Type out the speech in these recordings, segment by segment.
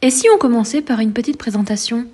Et si on commençait par une petite présentation?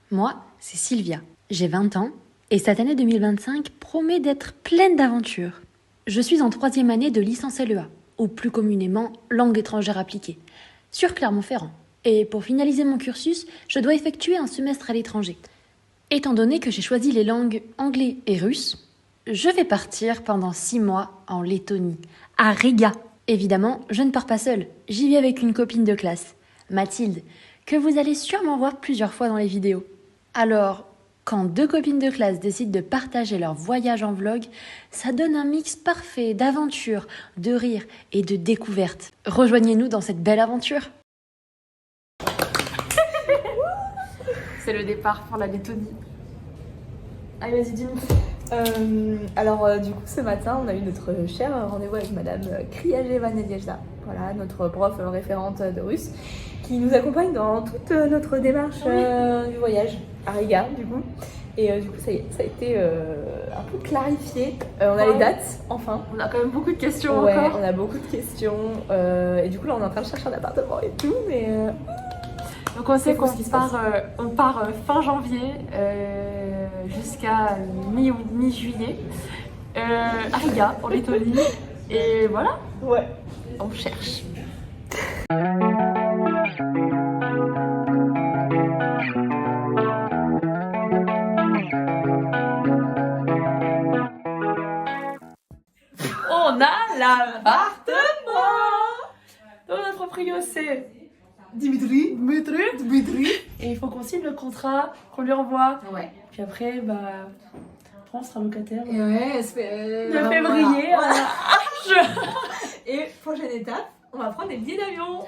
Moi, c'est Sylvia, j'ai 20 ans et cette année 2025 promet d'être pleine d'aventures. Je suis en 3e année de licence LEA, ou plus communément langue étrangère appliquée, sur Clermont-Ferrand. Et pour finaliser mon cursus, je dois effectuer un semestre à l'étranger. Étant donné que j'ai choisi les langues anglais et russe, je vais partir pendant 6 mois en Lettonie, à Riga. Évidemment, je ne pars pas seule, j'y vais avec une copine de classe, Mathilde, que vous allez sûrement voir plusieurs fois dans les vidéos. Alors, quand 2 copines de classe décident de partager leur voyage en vlog, ça donne un mix parfait d'aventure, de rire et de découverte. Rejoignez-nous dans cette belle aventure. C'est le départ pour la Lettonie. Allez, vas-y, dis-nous. Du coup, ce matin, on a eu notre cher rendez-vous avec Madame Kriageva Nadiejda, voilà, notre prof référente de russe, qui nous accompagne dans toute notre démarche du voyage à Riga, du coup. Et du coup, ça y est, ça a été un peu clarifié. On a les dates, enfin. On a quand même beaucoup de questions Ouais, encore. on a beaucoup de questions. Et du coup, là, on est en train de chercher un appartement et tout, mais... Donc on sait C'est qu'on ce qui se passe. part fin janvier jusqu'à mi-juillet à Riga, en Lettonie. Et voilà, Ouais. on cherche. On a l'appartement. Donc notre proprio c'est Dimitri. Et il faut qu'on signe le contrat, qu'on lui envoie. Ouais. Puis après, après on sera locataire. Et ouais, De février. Voilà. Voilà. Et prochaine étape, on va prendre des billets d'avion.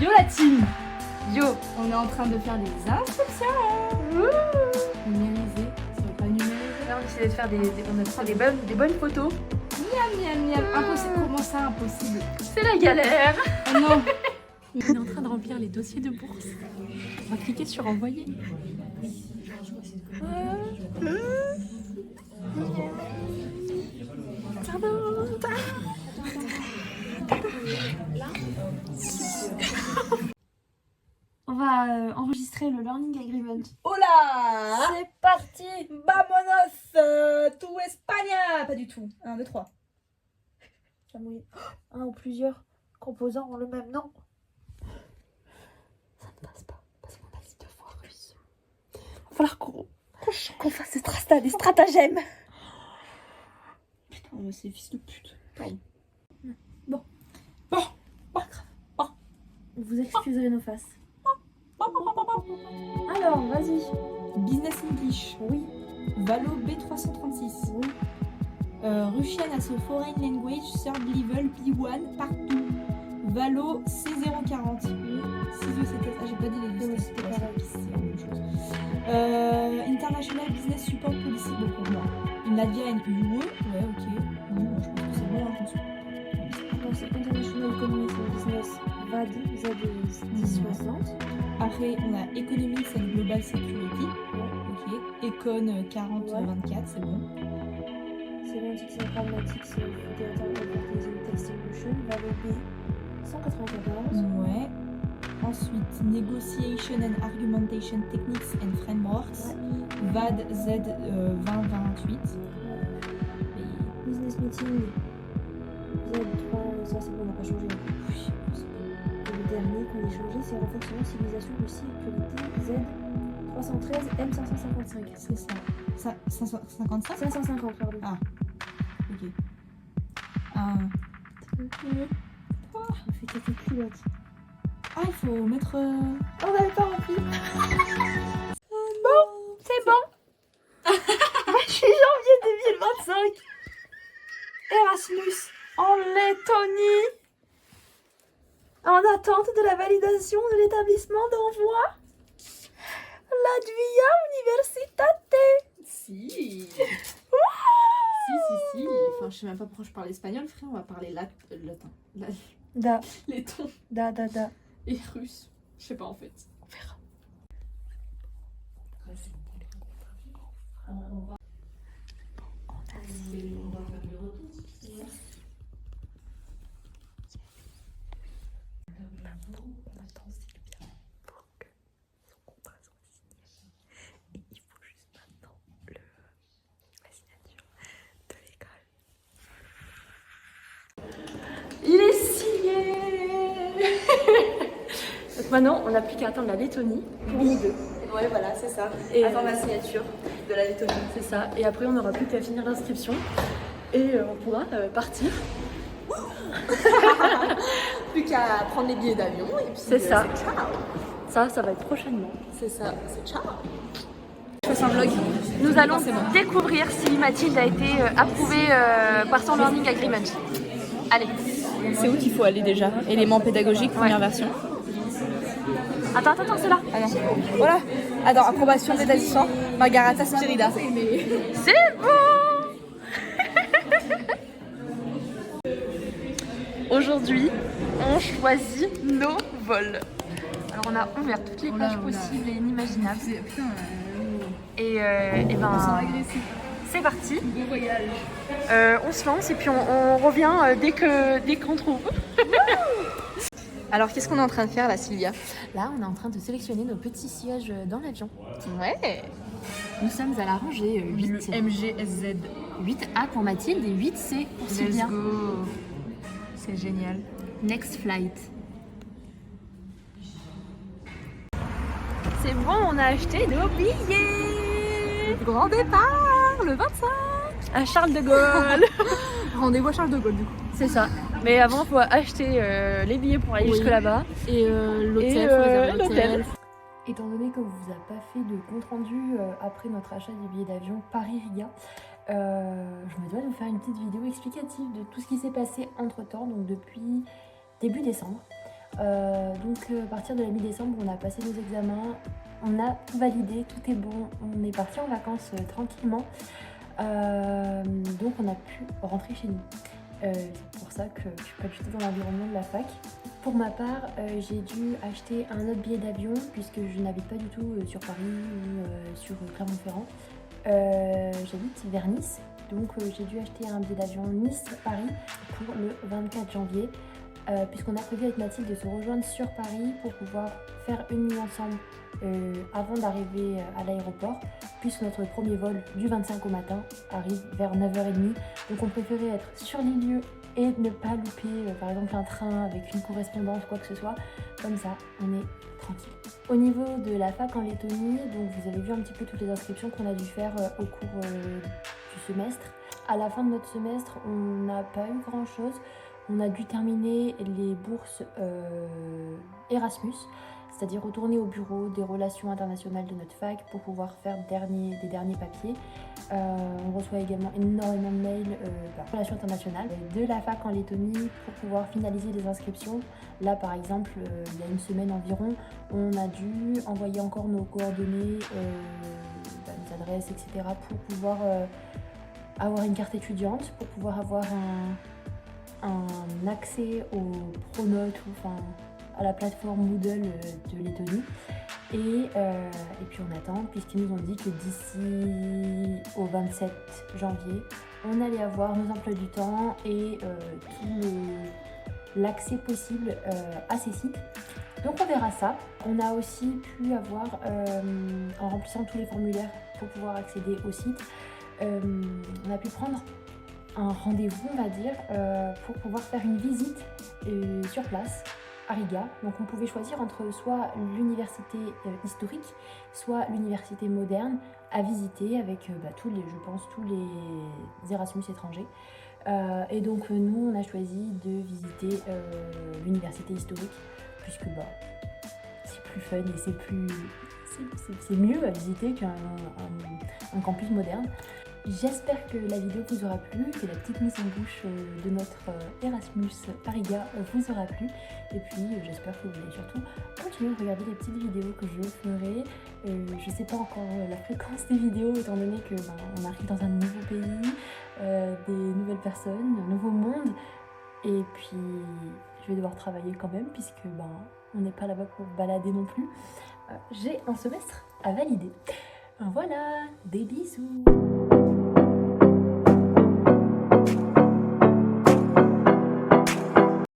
Yo la team. Yo. On est en train de faire des inscriptions. Numériser, ça va pas numériser. Là on essaie de faire des bonnes photos. Miam, miam. Impossible, comment ça, impossible? C'est la galère. Oh non. On est en train de remplir les dossiers de bourse. On va cliquer sur envoyer. On va enregistrer le learning agreement. Hola! C'est parti. Vamonos! Tu España! Pas du tout. 1, 2, 3. Un ou plusieurs composants ont le même nom. Ça ne passe pas, parce qu'on a dit 2 fois russe. Il va falloir qu'on fasse des stratagèmes. Putain, c'est fils de pute. Pardon. Vous excuserez nos faces. Alors, vas-y. Business English. Oui. Valo B336. Oui. Russian as a foreign language, third level B1, part 2. Valo C040. Oui. 6ECTS. Ah, j'ai pas dit les listes. c'était pareil. C'est la même chose. International Business Support Policy. Bon, pour moi. Une Latvienne UE. Ouais, ok. Oui, je pense que c'est bon, attention. Donc, c'est International Economics and Business VAD Z1060. Après, on a Economics and Global Security. Ok. Econ 4024, c'est bon. Semantics and Pragmatics for the Advertising Text Solution. Valo B 194. Ouais. Ensuite, Negotiation and Argumentation Techniques and Frameworks. VAD Z 2028. Business Meeting Z3, ça c'est bon, on n'a pas changé. Et le dernier qu'on a changé, c'est renforcement civilisation Russie sécurité Z 313 M555. C'est ça. 555 550, pardon. Ah. Ok. Je fais quelques culottes. Ah, il faut mettre... On n'avait pas rempli. C'est bon. 28 janvier 2025. Erasmus en Lettonie. En attente de la validation de l'établissement d'envoi. Latvia Universitate. Si. Si. Enfin, je sais même pas pourquoi je parle espagnol, frère. On va parler latin. Da, Letton da. et russe. Je sais pas en fait. On verra. Il est signé. Donc maintenant, on n'a plus qu'à attendre la Lettonie pour nous deux. Ouais, voilà, c'est ça. Et Attends la signature de la Lettonie. c'est ça. Et après, on n'aura plus qu'à finir l'inscription et on pourra partir. Plus qu'à prendre les billets d'avion et puis C'est ça. c'est ciao. Ça va être prochainement. C'est ça, c'est ciao. Je fais un vlog. Nous allons découvrir si Mathilde a été approuvée par son Learning Agreement. Allez. C'est où qu'il faut aller déjà? Éléments pédagogiques, première version. Attends, c'est là. Voilà. Attends, approbation d'établissement. Margarata Spirida. C'est bon. Aujourd'hui, on choisit nos vols. Alors on a ouvert toutes les pages possibles et inimaginables. Et ben, c'est parti. On se lance et puis on revient dès qu'on trouve. Alors, qu'est-ce qu'on est en train de faire là, Sylvia? Là, on est en train de sélectionner nos petits sièges dans l'avion. Ouais. Nous sommes à la rangée 8. MGSZ. 8A pour Mathilde et 8C pour Sylvia. go. C'est génial. Next flight. C'est bon, on a acheté nos billets. Grand départ, le 25. À Charles de Gaulle. Rendez-vous à Charles de Gaulle, du coup. C'est ça. Mais avant, il faut acheter les billets pour aller jusque là-bas. Et l'hôtel, Et, faut réserver l'hôtel. l'hôtel. Étant donné qu'on ne vous a pas fait de compte-rendu après notre achat du billet d'avion Paris-Riga, je me dois de vous faire une petite vidéo explicative de tout ce qui s'est passé entre-temps, donc depuis début décembre. À partir de la mi-décembre, on a passé nos examens, on a tout validé, tout est bon, on est parti en vacances tranquillement. Donc on a pu rentrer chez nous. C'est pour ça que je suis pas du tout dans l'environnement de la fac. Pour ma part, j'ai dû acheter un autre billet d'avion puisque je n'habite pas du tout sur Paris ou sur Clermont-Ferrand. J'habite vers Nice, donc j'ai dû acheter un billet d'avion Nice-Paris pour le 24 janvier. Puisqu'on a prévu avec Mathilde de se rejoindre sur Paris pour pouvoir faire une nuit ensemble avant d'arriver à l'aéroport, puisque notre premier vol du 25 au matin arrive vers 9h30. Donc on préférait être sur les lieux et ne pas louper par exemple un train avec une correspondance, quoi que ce soit. Comme ça, on est tranquille. Au niveau de la fac en Lettonie, donc vous avez vu un petit peu toutes les inscriptions qu'on a dû faire au cours du semestre. À la fin de notre semestre, on n'a pas eu grand chose. On a dû terminer les bourses Erasmus, c'est-à-dire retourner au bureau des relations internationales de notre fac pour pouvoir faire des derniers papiers. On reçoit également énormément de mails relations internationales de la fac en Lettonie pour pouvoir finaliser les inscriptions. Là par exemple, il y a une semaine environ, on a dû envoyer encore nos coordonnées, nos adresses, etc. pour pouvoir avoir une carte étudiante, pour pouvoir avoir un accès aux pronotes ou enfin à la plateforme Moodle de Lettonie et puis on attend puisqu'ils nous ont dit que d'ici au 27 janvier on allait avoir nos emplois du temps et tout l'accès possible à ces sites. Donc on verra ça. On a aussi pu avoir en remplissant tous les formulaires pour pouvoir accéder au site, on a pu prendre un rendez-vous, on va dire, pour pouvoir faire une visite sur place à Riga. Donc on pouvait choisir entre soit l'université historique, soit l'université moderne à visiter avec tous les Erasmus étrangers. Et donc nous on a choisi de visiter l'université historique puisque c'est plus fun et c'est mieux à visiter qu'un campus moderne. J'espère que la vidéo vous aura plu, que la petite mise en bouche de notre Erasmus à Riga vous aura plu. Et puis j'espère que vous allez surtout continuer de regarder les petites vidéos que je ferai. Je ne sais pas encore la fréquence des vidéos étant donné que on arrive dans un nouveau pays, des nouvelles personnes, un nouveau monde. Et puis je vais devoir travailler quand même puisque on n'est pas là-bas pour balader non plus. J'ai un semestre à valider. Voilà, des bisous.